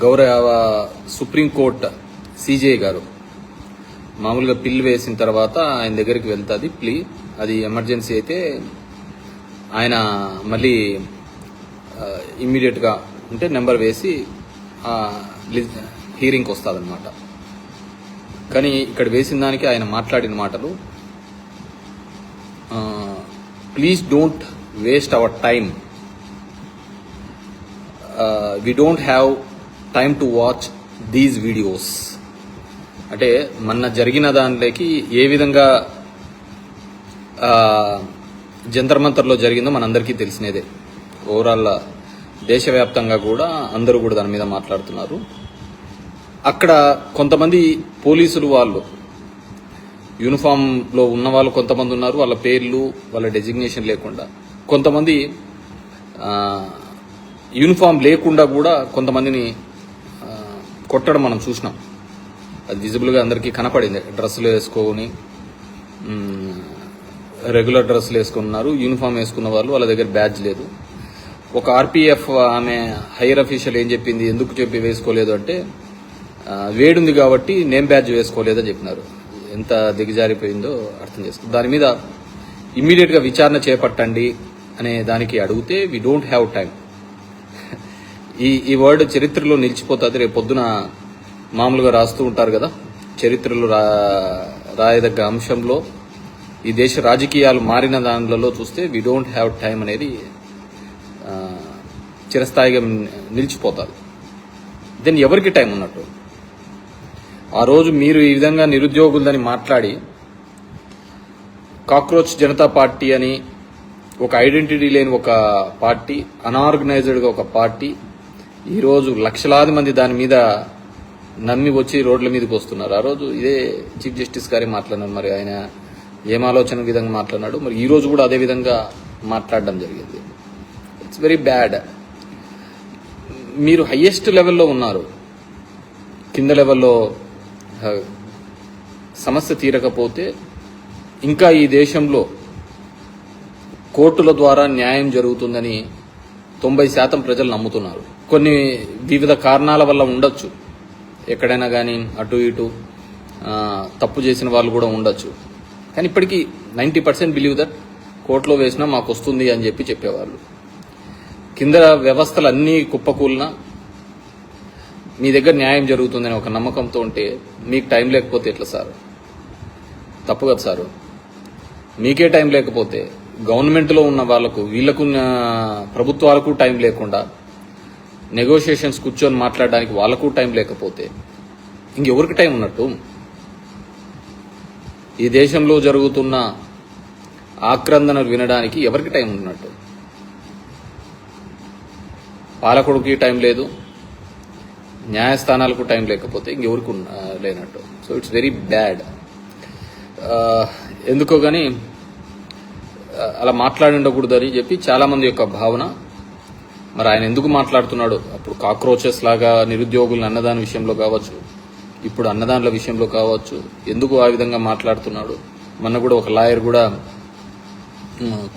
గౌరవ supreme court CJ గారు మామూలుగా పిల్ వేసిన తర్వాత ఆయన దగ్గరికి వెళ్తుంది ప్లీ. అది ఎమర్జెన్సీ అయితే ఆయన మళ్ళీ ఇమ్మీడియట్గా ఉంటే నెంబర్ వేసి హీరింగ్కి వస్తుందన్నమాట. కానీ ఇక్కడ వేసిన దానికి ఆయన మాట్లాడిన మాటలు, please don't waste our time, we don't have time to watch these videos. అంటే మొన్న జరిగిన దానిలోకి ఏ విధంగా జంతర్ మంతర్లో జరిగిందో మనందరికీ తెలిసినదే. ఓవరాల్ దేశవ్యాప్తంగా కూడా అందరూ కూడా దాని మీద మాట్లాడుతున్నారు. అక్కడ కొంతమంది పోలీసులు వాళ్ళు యూనిఫామ్లో ఉన్న వాళ్ళు కొంతమంది ఉన్నారు, వాళ్ళ పేర్లు వాళ్ళ డెసిగ్నేషన్ లేకుండా. కొంతమంది యూనిఫామ్ లేకుండా కూడా కొంతమందిని కొట్టడం మనం చూసినాం. అది విజిబుల్గా అందరికీ కనపడింది. డ్రెస్సులు వేసుకొని రెగ్యులర్ డ్రెస్సులు వేసుకున్నారు, యూనిఫామ్ వేసుకున్న వాళ్ళు వాళ్ళ దగ్గర బ్యాడ్జ్ లేదు. ఒక ఆర్పీఎఫ్ ఆమె హైయర్ అఫీషియల్ ఏం చెప్పింది, ఎందుకు చెప్పి వేసుకోలేదు అంటే వేడుంది కాబట్టి నేమ్ బ్యాడ్జ్ వేసుకోలేదని చెప్పినారు. ఎంత దిగజారిపోయిందో అర్థం చేసుకో. దాని మీద ఇమ్మీడియట్గా విచారణ చేపట్టండి అనే దానికి అడిగితే వి డోంట్ హ్యావ్ టైం. ఈ వర్డ్ చరిత్రలో నిలిచిపోతుంది. రేపు పొద్దున మామూలుగా రాస్తూ ఉంటారు కదా, చరిత్రలో రాయదగ్గ అంశంలో ఈ దేశ రాజకీయాలు మారిన దానిలో చూస్తే వి డోంట్ హ్యావ్ టైం అనేది చిరస్థాయిగా నిలిచిపోతారు. దెన్ ఎవరికి టైం ఉన్నట్టు? ఆ రోజు మీరు ఈ విధంగా నిరుద్యోగులని మాట్లాడి కాక్రోచ్ జనతా పార్టీ అని ఒక ఐడెంటిటీ లేని ఒక పార్టీ, అనార్గనైజ్డ్గా ఒక పార్టీ, ఈరోజు లక్షలాది మంది దాని మీద నమ్మి వచ్చి రోడ్ల మీదకి వస్తున్నారు. ఆ రోజు ఇదే చీఫ్ జస్టిస్ గారే మాట్లాడినారు. మరి ఆయన ఏం ఆలోచన విధంగా మాట్లాడినాడు, మరి ఈ రోజు కూడా అదే విధంగా మాట్లాడడం జరిగింది. It's very bad. మీరు హయ్యెస్ట్ లెవెల్లో ఉన్నారు, కింద లెవెల్లో సమస్య తీరకపోతే ఇంకా ఈ దేశంలో కోర్టుల ద్వారా న్యాయం జరుగుతుందని 90% ప్రజలు నమ్ముతున్నారు. కొన్ని వివిధ కారణాల వల్ల ఉండొచ్చు, ఎక్కడైనా కానీ అటు ఇటు తప్పు చేసిన వాళ్ళు కూడా ఉండొచ్చు. కానీ ఇప్పటికీ 90% బిలీవ్ దట్ కోర్టులో వేసినా మాకు వస్తుంది అని చెప్పేవాళ్ళు. కింద వ్యవస్థలు అన్నీ కుప్పకూలినా మీ దగ్గర న్యాయం జరుగుతుందని ఒక నమ్మకంతో ఉంటే మీకు టైం లేకపోతే ఎట్లా సార్? తప్పు కదా సారు. మీకే టైం లేకపోతే గవర్నమెంట్లో ఉన్న వాళ్లకు, వీళ్లకున్న ప్రభుత్వాలకు టైం లేకుండా నెగోషియేషన్స్ కూర్చొని మాట్లాడడానికి వాళ్లకు టైం లేకపోతే ఇంకెవరికి టైం ఉన్నట్టు? ఈ దేశంలో జరుగుతున్న ఆక్రందనలు వినడానికి ఎవరికి టైం ఉన్నట్టు? పాలకుడికి టైం లేదు, న్యాయస్థానాలకు టైం లేకపోతే ఇంకెవరికి లేనట్టు. So it's very bad. ఎందుకో కానీ అలా మాట్లాడి ఉండకూడదని చెప్పి చాలామంది యొక్క భావన. మరి ఆయన ఎందుకు మాట్లాడుతున్నాడు? అప్పుడు కాక్రోచెస్ లాగా నిరుద్యోగులను అన్నదాని విషయంలో కావచ్చు, ఇప్పుడు అన్నదానుల విషయంలో కావచ్చు, ఎందుకు ఆ విధంగా మాట్లాడుతున్నాడు? మొన్న కూడా ఒక లాయర్ కూడా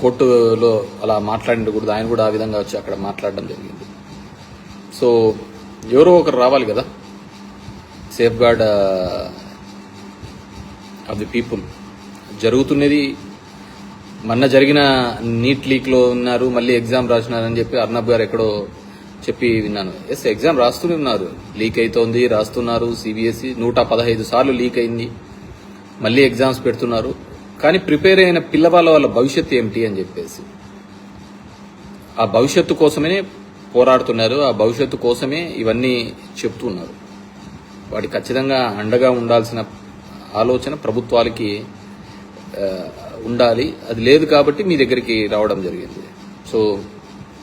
కోర్టులో అలా మాట్లాడిండకూడదు, ఆయన కూడా ఆ విధంగా వచ్చి అక్కడ మాట్లాడడం జరిగింది. సో ఎవరో ఒకరు రావాలి కదా, safe guard of the people. జరుగుతున్నది మొన్న జరిగిన నీట్ లీక్లో ఉన్నారు, మళ్ళీ ఎగ్జామ్ రాసినారని చెప్పి అర్నబ్ గారు ఎక్కడో చెప్పి విన్నాను. ఎస్, ఎగ్జామ్ రాస్తూనే ఉన్నారు, లీక్ అవుతోంది, రాస్తున్నారు. సిబిఎస్ఈ 115 సార్లు లీక్ అయింది, మళ్ళీ ఎగ్జామ్స్ పెడుతున్నారు. కానీ ప్రిపేర్ అయిన పిల్లవాళ్ళ వాళ్ళ భవిష్యత్తు ఏమిటి అని చెప్పేసి ఆ భవిష్యత్తు కోసమే పోరాడుతున్నారు, ఆ భవిష్యత్తు కోసమే ఇవన్నీ చెప్తున్నారు. వాటి ఖచ్చితంగా అండగా ఉండాల్సిన ఆలోచన ప్రభుత్వాలకి ఉండాలి. అది లేదు కాబట్టి మీ దగ్గరికి రావడం జరిగింది. సో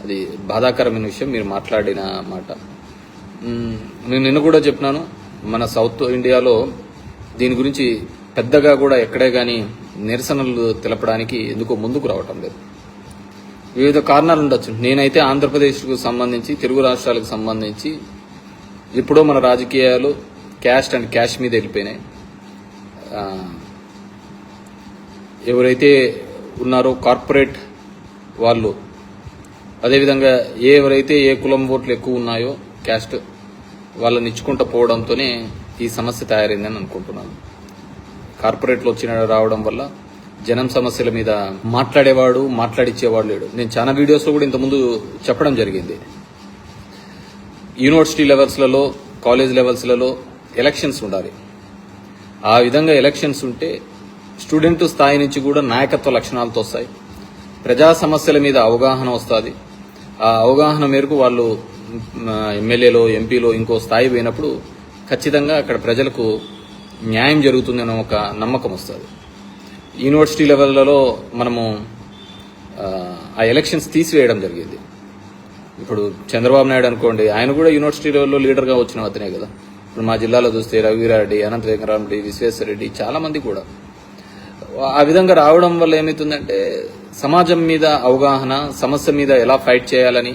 అది బాధాకరమైన విషయం మీరు మాట్లాడిన మాట. నేను నిన్న కూడా చెప్పినాను, మన సౌత్ ఇండియాలో దీని గురించి పెద్దగా కూడా ఎక్కడే కానీ నిరసనలు తెలపడానికి ఎందుకో ముందుకు రావటం లేదు. వివిధ కారణాలు ఉండొచ్చు. నేనైతే ఆంధ్రప్రదేశ్కు సంబంధించి, తెలుగు రాష్ట్రాలకు సంబంధించి ఎప్పుడో మన రాజకీయాలు క్యాస్ట్ అండ్ క్యాష్ మీద వెళ్ళిపోయినాయి. ఎవరైతే ఉన్నారో కార్పొరేట్ వాళ్ళు, అదేవిధంగా ఎవరైతే ఏ కులం ఓట్లు ఎక్కువ ఉన్నాయో క్యాస్ట్, వాళ్ళని ఇచ్చుకుంటూ పోవడంతోనే ఈ సమస్య తయారైందని అనుకుంటున్నాను. కార్పొరేట్లో రావడం వల్ల జనం సమస్యల మీద మాట్లాడేవాడు, మాట్లాడిచ్చేవాడు లేడు. నేను చాలా వీడియోస్లో కూడా ఇంతకుముందు చెప్పడం జరిగింది. యూనివర్సిటీ లెవెల్స్లలో, కాలేజ్ లెవెల్స్లలో ఎలక్షన్స్ ఉండాలి. ఆ విధంగా ఎలక్షన్స్ ఉంటే స్టూడెంట్ స్థాయి నుంచి కూడా నాయకత్వ లక్షణాలతో వస్తాయి. ప్రజా సమస్యల మీద అవగాహన వస్తుంది. ఆ అవగాహన మేరకు వాళ్ళు ఎమ్మెల్యేలో, ఎంపీలో ఇంకో స్థాయి పోయినప్పుడు ఖచ్చితంగా అక్కడ ప్రజలకు న్యాయం జరుగుతుందనే ఒక నమ్మకం వస్తుంది. యూనివర్సిటీ లెవెల్లలో మనము ఆ ఎలక్షన్స్ తీసివేయడం జరిగింది. ఇప్పుడు చంద్రబాబు నాయుడు అనుకోండి, ఆయన కూడా యూనివర్సిటీ లెవెల్లో లీడర్గా వచ్చిన అతనే కదా. ఇప్పుడు మా జిల్లాలో చూస్తే రఘువీరారెడ్డి, అనంత వెంకటరామరెడ్డి, విశ్వేశ్వరరెడ్డి చాలా మంది కూడా ఆ విధంగా రావడం వల్ల ఏమవుతుందంటే సమాజం మీద అవగాహన, సమస్య మీద ఎలా ఫైట్ చేయాలని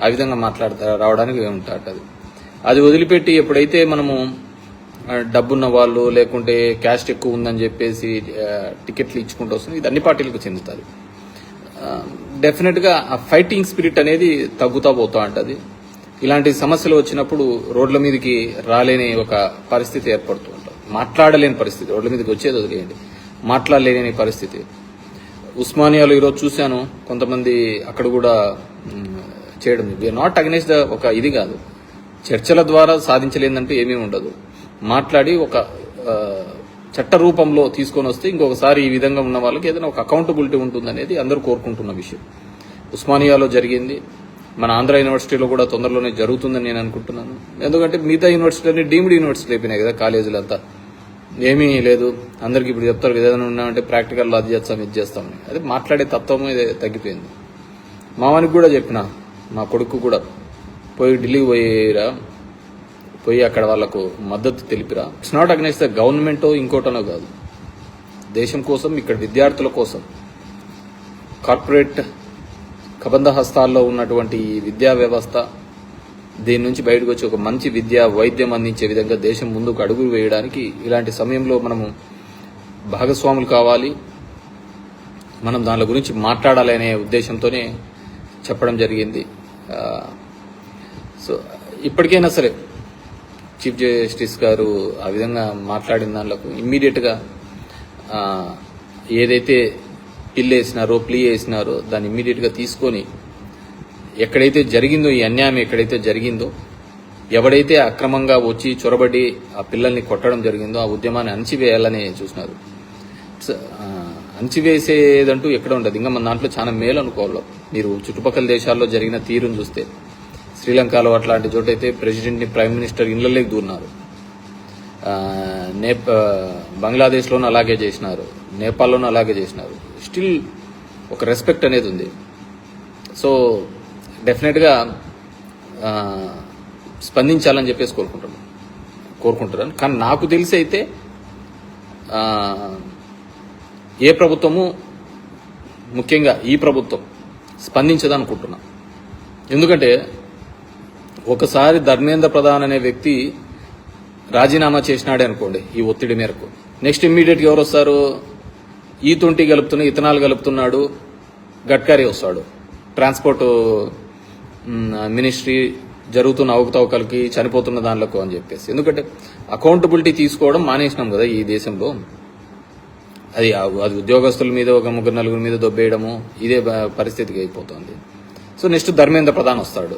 ఆ విధంగా రావడానికి ఉంటుంది. అది వదిలిపెట్టి ఎప్పుడైతే మనము డబ్బున్న వాళ్ళు లేకుంటే క్యాస్ట్ ఎక్కువ ఉందని చెప్పేసి టికెట్లు ఇచ్చుకుంటూ వస్తుంది, ఇది అన్ని పార్టీలకు చెందుతుంది. డెఫినెట్గా ఆ ఫైటింగ్ స్పిరిట్ అనేది తగ్గుతూ పోతూ ఉంటుంది. ఇలాంటి సమస్యలు వచ్చినప్పుడు రోడ్ల మీదకి రాలేని ఒక పరిస్థితి ఏర్పడుతూ ఉంటుంది. మాట్లాడలేని పరిస్థితి, రోడ్ల మీదకి వచ్చేది వదిలేయండి, మాట్లాడలేని పరిస్థితి. ఉస్మానియాలో ఈరోజు చూశాను, కొంతమంది అక్కడ కూడా చేయడం. వీఆర్ నాట్ అగెన్స్ట్ ద ఒక ఇది కాదు, చర్చల ద్వారా సాధించలేదంటూ ఏమీ ఉండదు. మాట్లాడి ఒక చట్ట రూపంలో తీసుకొని వస్తే ఇంకొకసారి ఈ విధంగా ఉన్న వాళ్ళకి ఏదైనా ఒక అకౌంటబిలిటీ ఉంటుందనేది అందరూ కోరుకుంటున్న విషయం. ఉస్మానియాలో జరిగింది, మన ఆంధ్ర యూనివర్సిటీలో కూడా తొందరలోనే జరుగుతుందని నేను అనుకుంటున్నాను. ఎందుకంటే మిగతా యూనివర్సిటీలన్నీ డీమ్డ్ యూనివర్సిటీ అయిపోయినాయి కదా, కాలేజీలు అంతా ఏమీ లేదు. అందరికి ఇప్పుడు చెప్తారు ఏదైనా ఉన్నామంటే ప్రాక్టికల్లో అది చేస్తాం, ఇది చేస్తామని. అదే మాట్లాడే తత్వం ఇది తగ్గిపోయింది. మావానికి కూడా చెప్పిన, మా కొడుకు కూడా పోయి ఢిల్లీకి పోయి అక్కడ వాళ్ళకు మద్దతు తెలిపిరా. ఇట్స్ నాట్ అగెన్స్ట్ ద గవర్నమెంటో ఇంకోటనో కాదు, దేశం కోసం, ఇక్కడ విద్యార్థుల కోసం. కార్పొరేట్ కబంధ హస్తాల్లో ఉన్నటువంటి ఈ విద్యా వ్యవస్థ దీని నుంచి బయటకు వచ్చి ఒక మంచి విద్య, వైద్యం అందించే విధంగా దేశం ముందుకు అడుగులు వేయడానికి ఇలాంటి సమయంలో మనము భాగస్వాములు కావాలి, మనం దాని గురించి మాట్లాడాలి అనే ఉద్దేశంతోనే చెప్పడం జరిగింది. సో ఇప్పటికైనా సరే చీఫ్ జస్టిస్ గారు ఆ విధంగా మాట్లాడిన దానిలకు ఇమ్మీడియట్గా ఏదైతే ప్లీ వేసినారో దాన్ని ఇమ్మీడియట్గా తీసుకొని ఎక్కడైతే జరిగిందో, ఈ అన్యాయం ఎక్కడైతే జరిగిందో, ఎవడైతే అక్రమంగా వచ్చి చొరబడి ఆ పిల్లల్ని కొట్టడం జరిగిందో ఆ ఉద్యమాన్ని అణచివేయాలని చూసినారు. అణచివేసేదంటూ ఎక్కడ ఉండదు. ఇంకా మన దాంట్లో చాలా మేలు అనుకోవాలి. మీరు చుట్టుపక్కల దేశాల్లో జరిగిన తీరును చూస్తే, శ్రీలంకలో అట్లాంటి చోటైతే ప్రెసిడెంట్ని, ప్రైమ్ మినిస్టర్ ఇళ్లలోకి దూరినారు. బంగ్లాదేశ్లోనూ అలాగే చేసినారు, నేపాల్లోనూ అలాగే చేసినారు. స్టిల్ ఒక రెస్పెక్ట్ అనేది ఉంది. సో డెఫినెట్గా స్పందించాలని చెప్పేసి కోరుకుంటున్నాను. కానీ నాకు తెలిసి అయితే ఏ ప్రభుత్వము, ముఖ్యంగా ఈ ప్రభుత్వం స్పందించదనుకుంటున్నా. ఎందుకంటే ఒకసారి ధర్మేంద్ర ప్రధాన్ అనే వ్యక్తి రాజీనామా చేసినాడే అనుకోండి ఈ ఒత్తిడి మేరకు, నెక్స్ట్ ఇమ్మీడియట్గా ఎవరు వస్తారు? E20 కలుపుతున్నా, ఇథనాల్ కలుపుతున్నాడు గడ్కరీ వస్తాడు. ట్రాన్స్పోర్ట్ మినిస్ట్రీ జరుగుతున్న అవకతవకలకి, చనిపోతున్న దానిలకు అని చెప్పేసి. ఎందుకంటే అకౌంటబిలిటీ తీసుకోవడం మానేసినాం కదా ఈ దేశంలో. అది ఉద్యోగస్తుల మీద ఒక 3-4 మీద దొబ్బేయడము, ఇదే పరిస్థితికి అయిపోతుంది. సో నెక్స్ట్ ధర్మేంద్ర ప్రధాన్ వస్తాడు.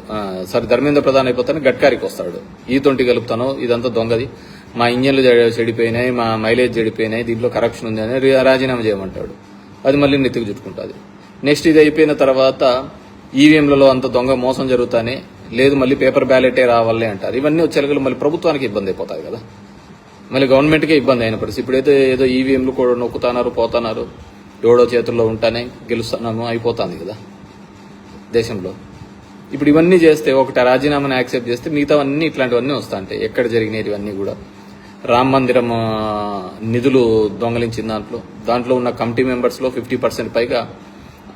ధర్మేంద్ర ప్రధాన్ అయిపోతాను గడ్కరీకి వస్తాడు. E20 కలుపుతాను, ఇదంతా దొంగది, మా ఇంజన్లు చెడిపోయినాయి, మా మైలేజ్ చెడిపోయినాయి, దీంట్లో కరప్షన్ ఉంది అని రాజీనామా చేయమంటాడు. అది మళ్ళీ నెత్తికి చుట్టుకుంటుంది. నెక్స్ట్ ఇది అయిపోయిన తర్వాత ఈవీఎంలలో అంత దొంగ మోసం జరుగుతానే లేదు, మళ్ళీ పేపర్ బ్యాలెటే రావాలి అంటారు. ఇవన్నీ వచ్చేలకలు మళ్ళీ ప్రభుత్వానికి ఇబ్బంది అయిపోతాయి కదా, మళ్ళీ గవర్నమెంట్కే ఇబ్బంది అయిన పరిస్థితి. ఇప్పుడైతే ఏదో ఈవీఎంలు కూడా నొక్కుతున్నారు, పోతున్నారు, ఎవడో చేతుల్లో ఉంటానే గెలుస్తున్నాము అయిపోతుంది కదా దేశంలో. ఇప్పుడు ఇవన్నీ చేస్తే, ఒకటి రాజీనామాని యాక్సెప్ట్ చేస్తే మిగతావన్నీ ఇట్లాంటివన్నీ వస్తా ఉంటాయి. ఎక్కడ జరిగినాయి ఇవన్నీ కూడా. రామ మందిరం నిధులు దొంగలించిన దాంట్లో ఉన్న కమిటీ మెంబర్స్లో 50% పైగా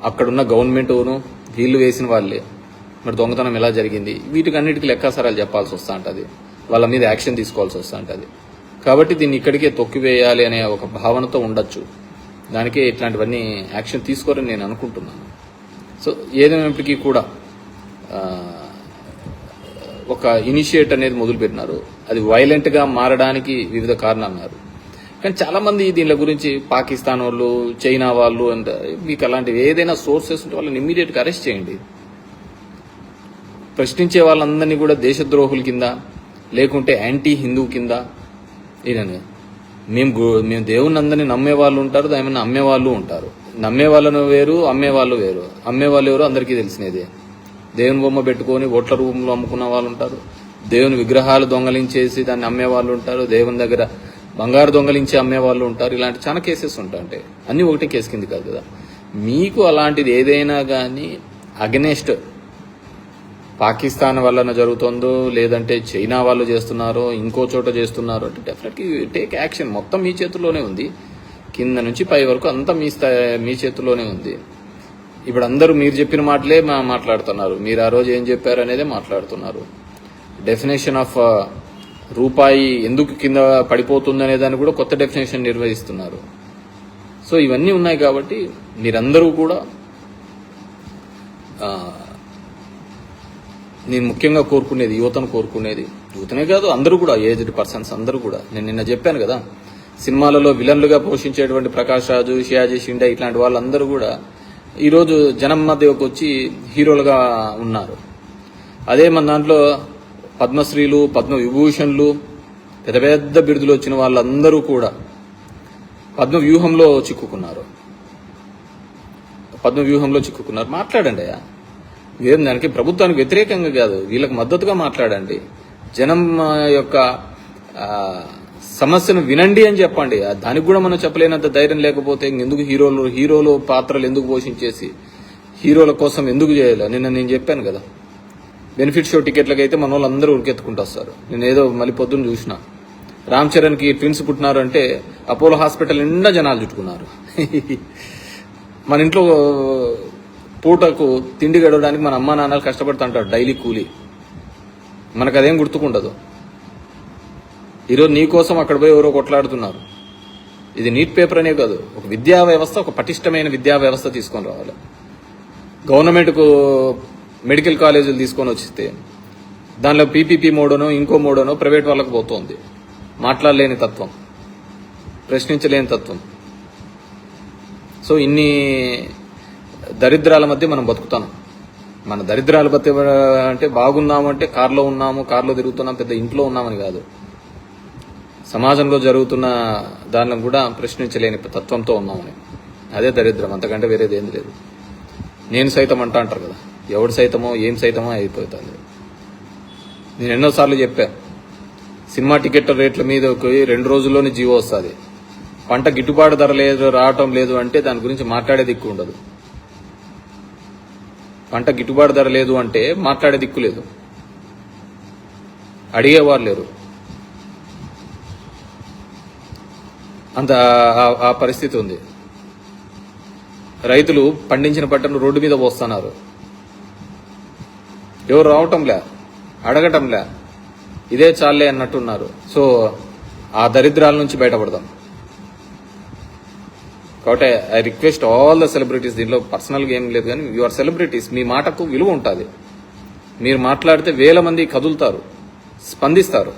అక్కడున్న గవర్నమెంట్ను వీళ్ళు వేసిన వాళ్ళే. మరి దొంగతనం ఎలా జరిగింది, వీటికి అన్నిటికీ లెక్కాసారాలు చెప్పాల్సి వస్తూ ఉంటుంది, వాళ్ళ మీద యాక్షన్ తీసుకోవాల్సి వస్తూ ఉంటుంది. కాబట్టి దీన్ని ఇక్కడికే తొక్కివేయాలి అనే ఒక భావనతో ఉండొచ్చు. దానికే ఇట్లాంటివన్నీ యాక్షన్ తీసుకోరని నేను అనుకుంటున్నాను. సో ఏదేమైనప్పటికీ కూడా ఒక ఇనిషియేట్ అనేది మొదలుపెట్టినారు. అది వైలెంట్గా మారడానికి వివిధ కారణాలు అన్నారు. కానీ చాలా మంది దీని గురించి పాకిస్తాన్ వాళ్ళు, చైనా వాళ్ళు అంటే మీకు అలాంటివి ఏదైనా సోర్సెస్ ఉంటే వాళ్ళని ఇమ్మీడియట్గా అరెస్ట్ చేయండి. ప్రశ్నించే వాళ్ళందరినీ కూడా దేశద్రోహుల కింద లేకుంటే యాంటీ హిందూ కింద ఈయన మేము దేవుని అందరినీ నమ్మే వాళ్ళు ఉంటారు, దాని అమ్మే వాళ్ళు ఉంటారు. నమ్మే వాళ్ళను వేరు, అమ్మే వాళ్ళు వేరు. అమ్మే వాళ్ళు ఎవరు అందరికీ తెలిసినదే. దేవుని బొమ్మ పెట్టుకొని ఓట్ల రూపంలో అమ్ముకున్న వాళ్ళు ఉంటారు, దేవుని విగ్రహాలు దొంగలించేసి దాన్ని అమ్మే వాళ్ళు ఉంటారు, దేవుని దగ్గర బంగారు దొంగలించి అమ్మే వాళ్ళు ఉంటారు. ఇలాంటి చాలా కేసెస్ ఉంటాయి. అన్నీ ఒకటే కేసు కింది కాదు కదా. మీకు అలాంటిది ఏదైనా కానీ అగెనెస్ట్ పాకిస్తాన్ వలన జరుగుతుందో లేదంటే చైనా వాళ్ళు చేస్తున్నారో ఇంకో చోట చేస్తున్నారో అంటే డెఫినెట్లీ టేక్ యాక్షన్. మొత్తం మీ చేతుల్లోనే ఉంది, కింద నుంచి పై వరకు అంతా మీ చేతుల్లోనే ఉంది. ఇప్పుడు అందరూ మీరు చెప్పిన మాటలే మాట్లాడుతున్నారు, మీరు ఆ రోజు ఏం చెప్పారు అనేదే మాట్లాడుతున్నారు. డెఫినేషన్ ఆఫ్ రూపాయి ఎందుకు కింద పడిపోతుంది అనే దాన్ని కూడా కొత్త డెఫినేషన్ నిర్వహిస్తున్నారు. సో ఇవన్నీ ఉన్నాయి కాబట్టి మీరందరూ కూడా నేను ముఖ్యంగా కోరుకునేది యువతనే కాదు, అందరూ కూడా ఏజ్డ్ పర్సన్స్ అందరూ కూడా. నేను నిన్న చెప్పాను కదా, సినిమాలలో విలన్లుగా పోషించేటువంటి ప్రకాష్ రాజు, షియాజీ షిండే ఇట్లాంటి వాళ్ళందరూ కూడా ఈరోజు జనం మధ్యకు వచ్చి హీరోలుగా ఉన్నారు. అదే మన దాంట్లో పద్మశ్రీలు, పద్మ విభూషణ్లు, పెద్ద పెద్ద బిరుదులు వచ్చిన వాళ్ళందరూ కూడా పద్మ వ్యూహంలో చిక్కుకున్నారు. మాట్లాడండి అయ్యా, ఏం దానికి ప్రభుత్వానికి వ్యతిరేకంగా కాదు, వీళ్ళకి మద్దతుగా మాట్లాడండి. జనం యొక్క సమస్యను వినండి అని చెప్పండి. దానికి కూడా మనం చెప్పలేనంత ధైర్యం లేకపోతే ఎందుకు హీరోలు పాత్రలు ఎందుకు పోషించేసి హీరోల కోసం ఎందుకు చేయాలి? నేను చెప్పాను కదా, బెనిఫిట్ షో టికెట్లకి అయితే మన వాళ్ళందరూ ఉరికెత్తుకుంటూ వస్తారు. నేను ఏదో మళ్ళీ పొద్దున్న చూసిన, రామ్ చరణ్కి ట్విన్స్ పుట్టినారు అంటే అపోలో హాస్పిటల్ నిండా జనాలు చుట్టుకున్నారు. మన ఇంట్లో పూటకు తిండి గడవడానికి మన అమ్మా నాన్నలు కష్టపడుతుంటారు, డైలీ కూలీ. మనకు అదేం గుర్తుకుండదు. ఈరోజు నీ కోసం అక్కడ పోయి ఎవరో కొట్లాడుతున్నారు. ఇది నీట్ పేపర్ అనే కాదు, ఒక విద్యా వ్యవస్థ, ఒక పటిష్టమైన విద్యా వ్యవస్థ తీసుకొని రావాలి. గవర్నమెంట్కు మెడికల్ కాలేజీలు తీసుకొని వచ్చిస్తే దానిలో పీపీపీ మోడనో ఇంకో మోడనో ప్రైవేట్ వాళ్ళకు పోతుంది. మాట్లాడలేని తత్వం, ప్రశ్నించలేని తత్వం. సో ఇన్ని దరిద్రాల మధ్య మనం బతుకుతాం. మన దరిద్రాల మధ్య అంటే బాగున్నాము అంటే కారులో ఉన్నాము, కారులో తిరుగుతున్నాం, పెద్ద ఇంట్లో ఉన్నామని కాదు. సమాజంలో జరుగుతున్న దానిని కూడా ప్రశ్నించలేని తత్వంతో ఉన్నామని, అదే దరిద్రం, అంతకంటే వేరేది ఏం లేదు. నేను సైతం అంటారు కదా, ఎవడు సైతమో ఏం సైతమో అయిపోతుంది. నేను ఎన్నోసార్లు చెప్పా, సినిమా టికెట్ రేట్ల మీద 2 రోజుల్లోనే జీవో వస్తుంది. పంట గిట్టుబాటు ధర రావటం లేదు అంటే దాని గురించి మాట్లాడే దిక్కు ఉండదు. పంట గిట్టుబాటు ధర లేదు అంటే మాట్లాడే దిక్కు లేదు, అడిగేవారు లేరు. అంత ఆ పరిస్థితి ఉంది. రైతులు పండించిన పంటను రోడ్డు మీద పోస్తున్నారు, ఎవరు రావటంలే, అడగటంలే, ఇదే చాలే అన్నట్టున్నారు. సో ఆ దరిద్రాల నుంచి బయటపడదాం. కాబట్టి I request all the celebrities, దీంట్లో పర్సనల్గా ఏం లేదు కానీ యు ఆర్ సెలబ్రిటీస్, మీ మాటకు విలువ ఉంటుంది. మీరు మాట్లాడితే 1000 మంది కదులుతారు, స్పందిస్తారు.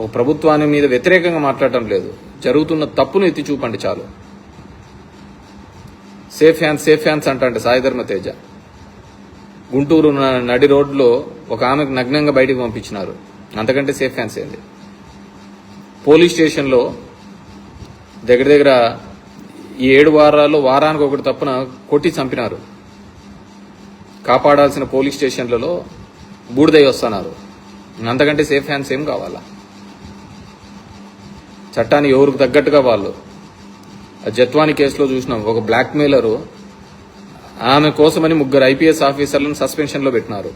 ఒక ప్రభుత్వాన్ని మీద వ్యతిరేకంగా మాట్లాడటం లేదు, జరుగుతున్న తప్పును ఎత్తి చూపండి చాలు. సేఫ్ హ్యాండ్స్ అంటే సాయిధర్మ తేజ గుంటూరు నడి రోడ్లో ఒక ఆమెకు నగ్నంగా బయటకు పంపించినారు, అంతకంటే సేఫ్ హ్యాండ్స్ ఏంది? పోలీస్ స్టేషన్లో దగ్గర ఈ 7 వారాల్లో వారానికి ఒకటి తప్పున కొట్టి చంపినారు. కాపాడాల్సిన పోలీస్ స్టేషన్లలో బూడిదై వస్తున్నారు. అంతకంటే సేఫ్ హ్యాండ్స్ ఏం కావాలా? చట్టాన్ని ఎవరికి తగ్గట్టుగా వాళ్ళు. జత్వాని కేసులో చూసినాం, ఒక బ్లాక్ మెయిలరు ఆమె కోసమని 3 IPS ఆఫీసర్లను సస్పెన్షన్లో పెట్టినారు,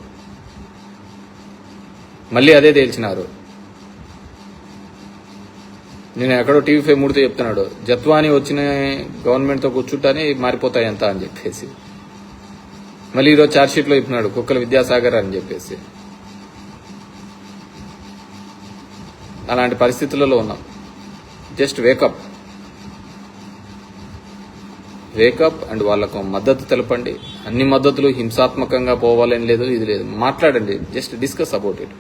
మళ్ళీ అదే తేల్చినారు. నేను ఎక్కడో TV5 మూడితో చెప్తున్నాడు, జత్వాని వచ్చిన గవర్నమెంట్తో కూర్చుంటానే మారిపోతాయి అంతా అని చెప్పేసి. మళ్ళీ ఈరోజు ఛార్జ్షీట్లో చెప్పినాడు కుక్కల విద్యాసాగర్ అని చెప్పేసి. అలాంటి పరిస్థితులలో ఉన్నాం. Just wake up. వేకప్ అండ్ వాళ్ళకు మద్దతు తెలపండి. అన్ని మద్దతులు హింసాత్మకంగా పోవాలని లేదు, ఇది లేదు, మాట్లాడండి, జస్ట్ డిస్కస్ అబౌట్ ఇట్.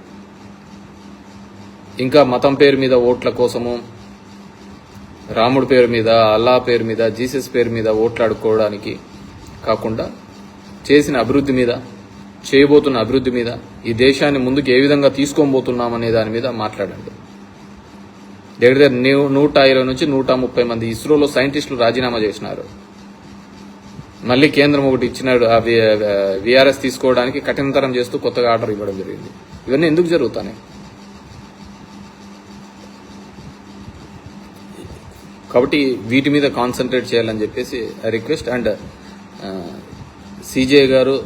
ఇంకా మతం పేరు మీద ఓట్ల కోసము, రాముడి పేరు మీద, అల్లా పేరు మీద, జీసస్ పేరు మీద ఓట్లాడుకోవడానికి కాకుండా చేసిన అభివృద్ధి మీద, చేయబోతున్న అభివృద్ధి మీద, ఈ దేశాన్ని ముందుకు ఏ విధంగా తీసుకోబోతున్నామనే దాని మీద మాట్లాడండి. దగ్గర దగ్గర 120 నుంచి 130 మంది ఇస్రోలో సైంటిస్టులు రాజీనామా చేసినారు. మళ్ళీ కేంద్రం ఒకటి ఇచ్చినాడు, ఆ విఆర్ఎస్ తీసుకోవడానికి కఠినతరం చేస్తూ కొత్తగా ఆర్డర్ ఇవ్వడం జరిగింది. ఇవన్నీ ఎందుకు జరుగుతాయి? కాబట్టి వీటి మీద కాన్సన్ట్రేట్ చేయాలని చెప్పేసి ఐ రిక్వెస్ట్. అండ్ సిజే గారు